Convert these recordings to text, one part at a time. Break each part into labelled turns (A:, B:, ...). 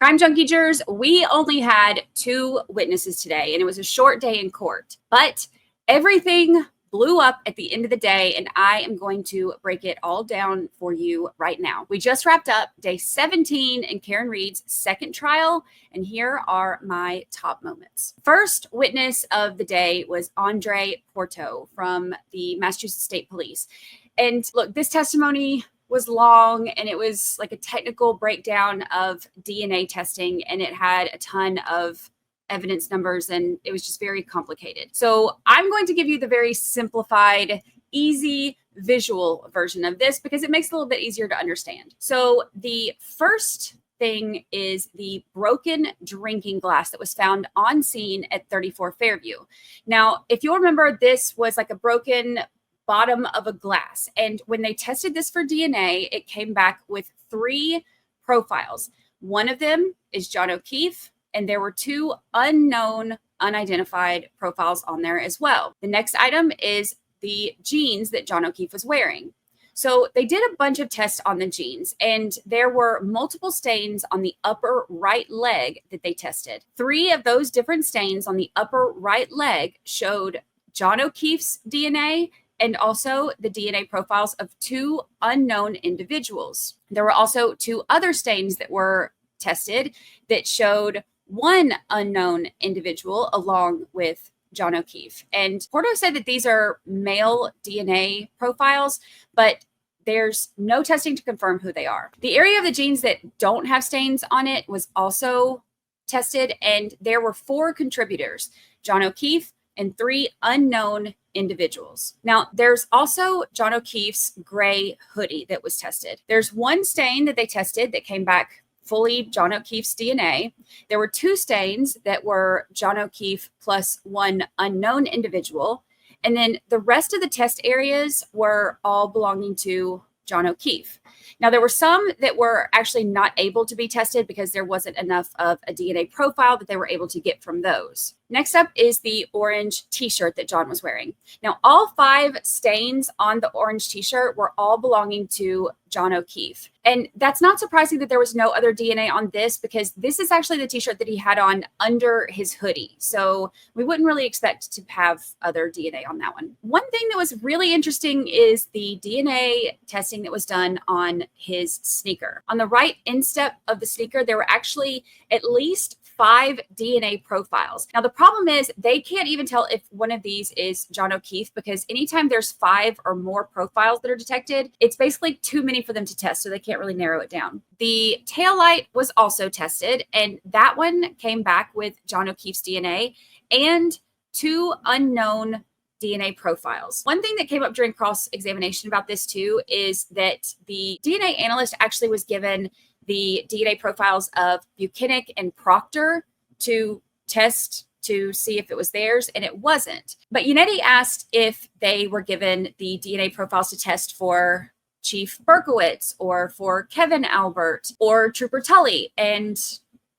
A: Crime Junkie jurors, we only had 2 witnesses today, and it was a short day in court. But everything blew up at the end of the day, and I am going to break it all down for you right now. We just wrapped up day 17 in Karen Reed's second trial, and here are my top moments. First witness of the day was Andre Porto from the Massachusetts State Police. And look, this testimony was long, and it was like a technical breakdown of DNA testing, and it had a ton of evidence numbers, and it was just very complicated. So I'm going to give you the very simplified, easy visual version of this because it makes it a little bit easier to understand. So the first thing is the broken drinking glass that was found on scene at 34 Fairview. Now, if you'll remember, this was like a broken bottom of a glass. And when they tested this for DNA, it came back with 3 profiles. One of them is John O'Keefe, and there were 2 unknown, unidentified profiles on there as well. The next item is the jeans that John O'Keefe was wearing. So they did a bunch of tests on the jeans, and there were multiple stains on the upper right leg that they tested. 3 of those different stains on the upper right leg showed John O'Keefe's DNA and also the DNA profiles of 2 unknown individuals. There were also 2 other stains that were tested that showed 1 unknown individual along with John O'Keefe. And Porto said that these are male DNA profiles, but there's no testing to confirm who they are. The area of the jeans that don't have stains on it was also tested, and there were 4 contributors: John O'Keefe and 3 unknown individuals. Now, there's also John O'Keefe's gray hoodie that was tested. There's 1 stain that they tested that came back fully John O'Keefe's DNA. There were 2 stains that were John O'Keefe plus 1 unknown individual. And then the rest of the test areas were all belonging to John O'Keefe. Now, there were some that were actually not able to be tested because there wasn't enough of a DNA profile that they were able to get from those. Next up is the orange t-shirt that John was wearing. Now, all 5 stains on the orange t-shirt were all belonging to John O'Keefe. And that's not surprising that there was no other DNA on this because this is actually the t-shirt that he had on under his hoodie. So we wouldn't really expect to have other DNA on that one. One thing that was really interesting is the DNA testing that was done on his sneaker. On the right instep of the sneaker, there were actually at least 5 DNA profiles. Now, the problem is they can't even tell if one of these is John O'Keefe because anytime there's 5 or more profiles that are detected, it's basically too many for them to test, so they can't really narrow it down. The taillight was also tested, and that one came back with John O'Keefe's DNA and 2 unknown DNA profiles. One thing that came up during cross-examination about this too is that the DNA analyst actually was given the DNA profiles of Buchanan and Proctor to test to see if it was theirs, and it wasn't. But Unetti asked if they were given the DNA profiles to test for Chief Berkowitz or for Kevin Albert or Trooper Tully, and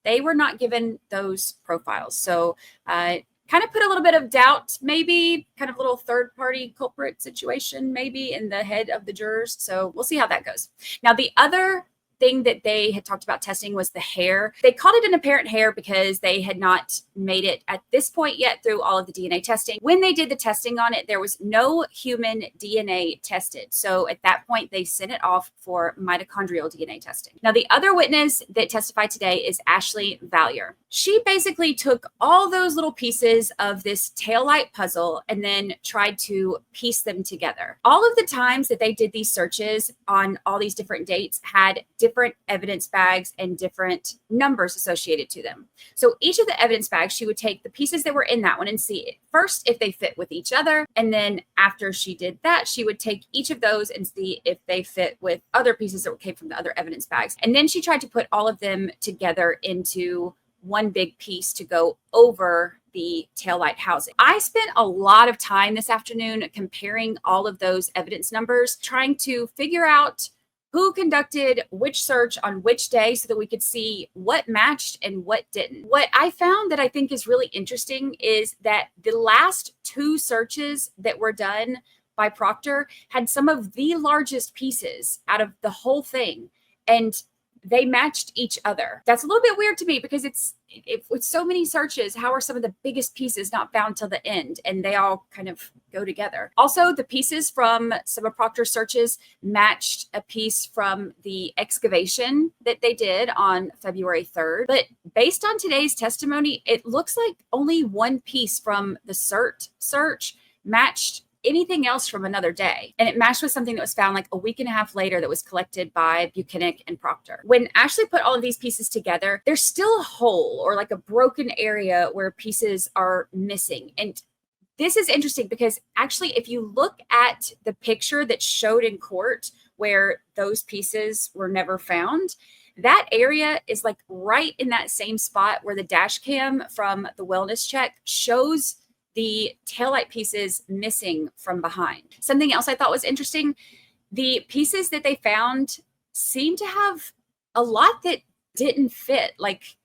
A: they were not given those profiles. So kind of put a little bit of doubt, maybe kind of a little third-party culprit situation maybe in the head of the jurors. So we'll see how that goes. Now, the other thing that they had talked about testing was the hair. They called it an apparent hair because they had not made it at this point yet through all of the DNA testing. When they did the testing on it, there was no human DNA tested. So at that point, they sent it off for mitochondrial DNA testing. Now, the other witness that testified today is Ashley Valier. She basically took all those little pieces of this taillight puzzle and then tried to piece them together. All of the times that they did these searches on all these different dates had different evidence bags and different numbers associated to them. So each of the evidence bags, she would take the pieces that were in that one and see first if they fit with each other. And then after she did that, she would take each of those and see if they fit with other pieces that came from the other evidence bags. And then she tried to put all of them together into one big piece to go over the taillight housing. I spent a lot of time this afternoon comparing all of those evidence numbers, trying to figure out who conducted which search on which day so that we could see what matched and what didn't. What I found that I think is really interesting is that the last 2 searches that were done by Proctor had some of the largest pieces out of the whole thing. And they matched each other. That's a little bit weird to me because it's with so many searches, how are some of the biggest pieces not found till the end? And they all kind of go together. Also, the pieces from some of Proctor's searches matched a piece from the excavation that they did on February 3rd. But based on today's testimony, it looks like only one piece from the CERT search matched anything else from another day. And it matched with something that was found like a week and a half later that was collected by Buchanan and Proctor. When Ashley put all of these pieces together, there's still a hole or like a broken area where pieces are missing. And this is interesting because actually, if you look at the picture that showed in court where those pieces were never found, that area is like right in that same spot where the dash cam from the wellness check shows the taillight pieces missing from behind. Something else I thought was interesting, the pieces that they found seem to have a lot that didn't fit, like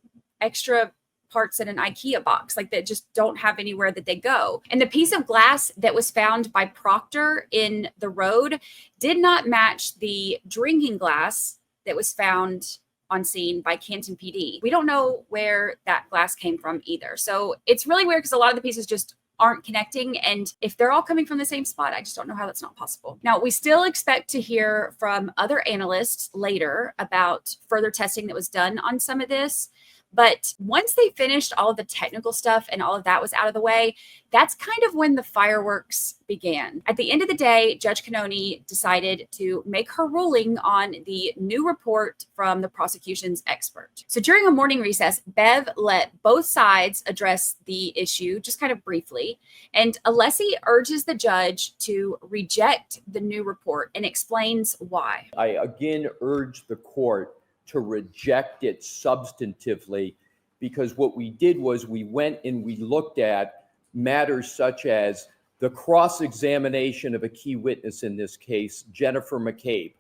A: extra parts in an IKEA box, like that just don't have anywhere that they go. And the piece of glass that was found by Proctor in the road did not match the drinking glass that was found on scene by Canton PD. We don't know where that glass came from either. So it's really weird because a lot of the pieces just aren't connecting. And if they're all coming from the same spot, I just don't know how that's not possible. Now, we still expect to hear from other analysts later about further testing that was done on some of this. But once they finished all of the technical stuff and all of that was out of the way, that's kind of when the fireworks began. At the end of the day, Judge Cannoni decided to make her ruling on the new report from the prosecution's expert. So during a morning recess, Bev let both sides address the issue just kind of briefly. And Alessi urges the judge to reject the new report and explains why.
B: I again urge the court to reject it substantively, because what we did was we went and we looked at matters such as the cross-examination of a key witness in this case, Jennifer McCabe.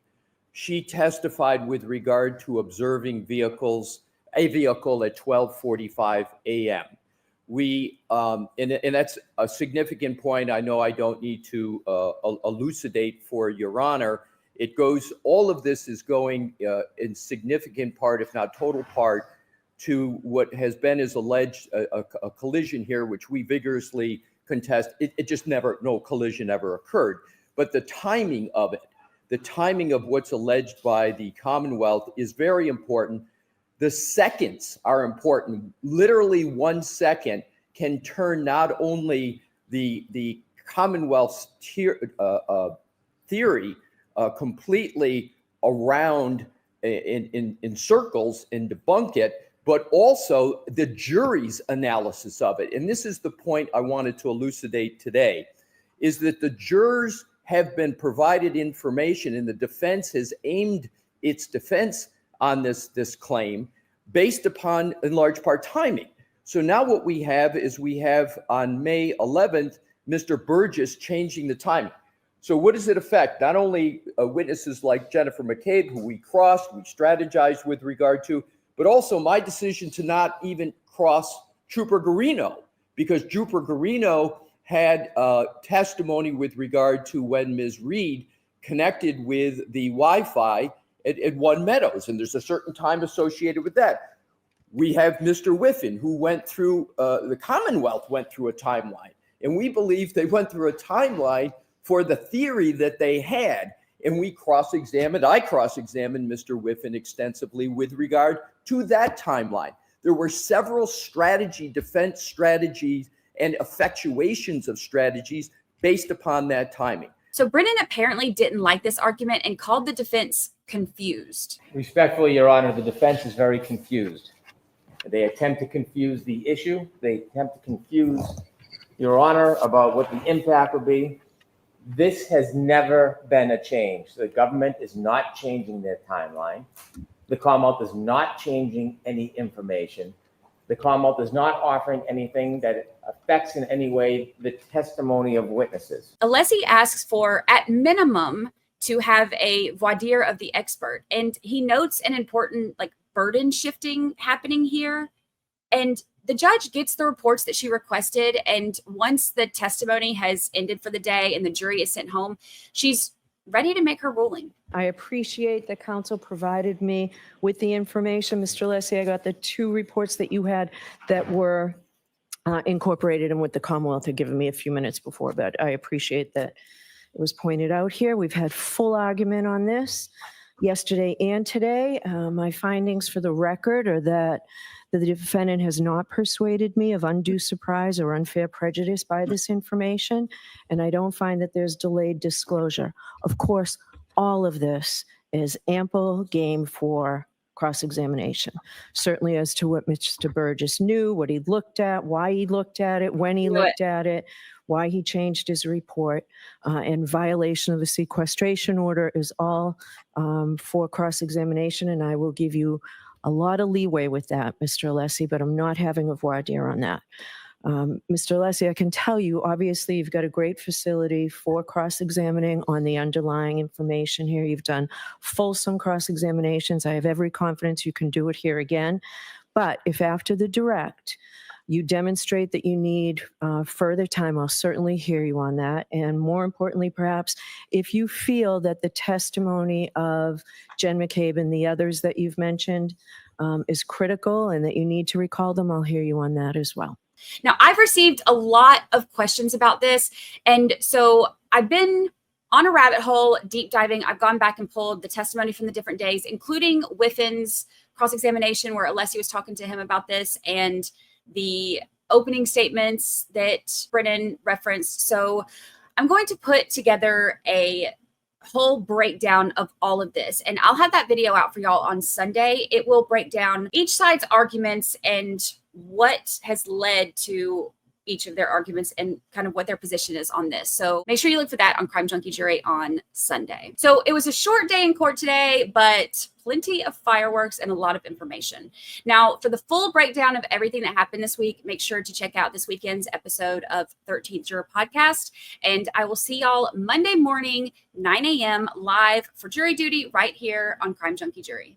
B: She testified with regard to observing a vehicle at 12:45 a.m. And that's a significant point. I know I don't need to elucidate for Your Honor. It goes, all of this is going in significant part, if not total part, to what has been as alleged a collision here, which we vigorously contest. It just never, no collision ever occurred. But the timing of it, the timing of what's alleged by the Commonwealth is very important. The seconds are important. Literally 1 second can turn not only the Commonwealth's theory completely around in circles and debunk it, but also the jury's analysis of it. And this is the point I wanted to elucidate today, is that the jurors have been provided information and the defense has aimed its defense on this claim based upon, in large part, timing. So now what we have is we have on May 11th, Mr. Burgess changing the timing. So what does it affect? Not only witnesses like Jennifer McCabe, who we crossed, we strategized with regard to, but also my decision to not even cross Trooper Garino, because Trooper Garino had testimony with regard to when Ms. Reed connected with the Wi-Fi at One Meadows, and there's a certain time associated with that. We have Mr. Whiffen, who went through, the Commonwealth went through a timeline, and we believe they went through a timeline for the theory that they had. And I cross-examined Mr. Whiffen extensively with regard to that timeline. There were several defense strategies and effectuations of strategies based upon that timing.
A: So Brennan apparently didn't like this argument and called the defense confused.
C: Respectfully, Your Honor, the defense is very confused. They attempt to confuse the issue. They attempt to confuse Your Honor about what the impact would be. This has never been a change. The government is not changing their timeline. The Commonwealth is not changing any information. The Commonwealth is not offering anything that affects in any way the testimony of witnesses.
A: Alessi asks for, at minimum, to have a voir dire of the expert. And he notes an important burden shifting happening here. And the judge gets the reports that she requested. And once the testimony has ended for the day and the jury is sent home, she's ready to make her ruling.
D: I appreciate that counsel provided me with the information. Mr. Leslie, I got the 2 reports that you had that were incorporated and what the Commonwealth had given me a few minutes before, but I appreciate that it was pointed out here. We've had full argument on this yesterday and today. My findings for the record are that the defendant has not persuaded me of undue surprise or unfair prejudice by this information, and I don't find that there's delayed disclosure. Of course, all of this is ample game for cross-examination, certainly as to what Mr. Burgess knew, what he looked at, why he looked at it, when he looked at it, why he changed his report, and violation of the sequestration order is all for cross-examination, and I will give you a lot of leeway with that, Mr. Alessi, but I'm not having a voir dire on that. Mr. Alessi, I can tell you, obviously, you've got a great facility for cross-examining on the underlying information here. You've done fulsome cross-examinations. I have every confidence you can do it here again. But if after the direct, you demonstrate that you need further time, I'll certainly hear you on that. And more importantly, perhaps, if you feel that the testimony of Jen McCabe and the others that you've mentioned is critical and that you need to recall them, I'll hear you on that as well.
A: Now, I've received a lot of questions about this, and so I've been on a rabbit hole, deep diving. I've gone back and pulled the testimony from the different days, including Whiffin's cross-examination where Alessi was talking to him about this, and the opening statements that Brennan referenced. So I'm going to put together a whole breakdown of all of this, and I'll have that video out for y'all on Sunday. It will break down each side's arguments and what has led to each of their arguments and kind of what their position is on this. So make sure you look for that on Crime Junkie Jury on Sunday. So it was a short day in court today, but plenty of fireworks and a lot of information. Now, for the full breakdown of everything that happened this week, make sure to check out this weekend's episode of 13th Juror Podcast. And I will see y'all Monday morning, 9 a.m. live for jury duty right here on Crime Junkie Jury.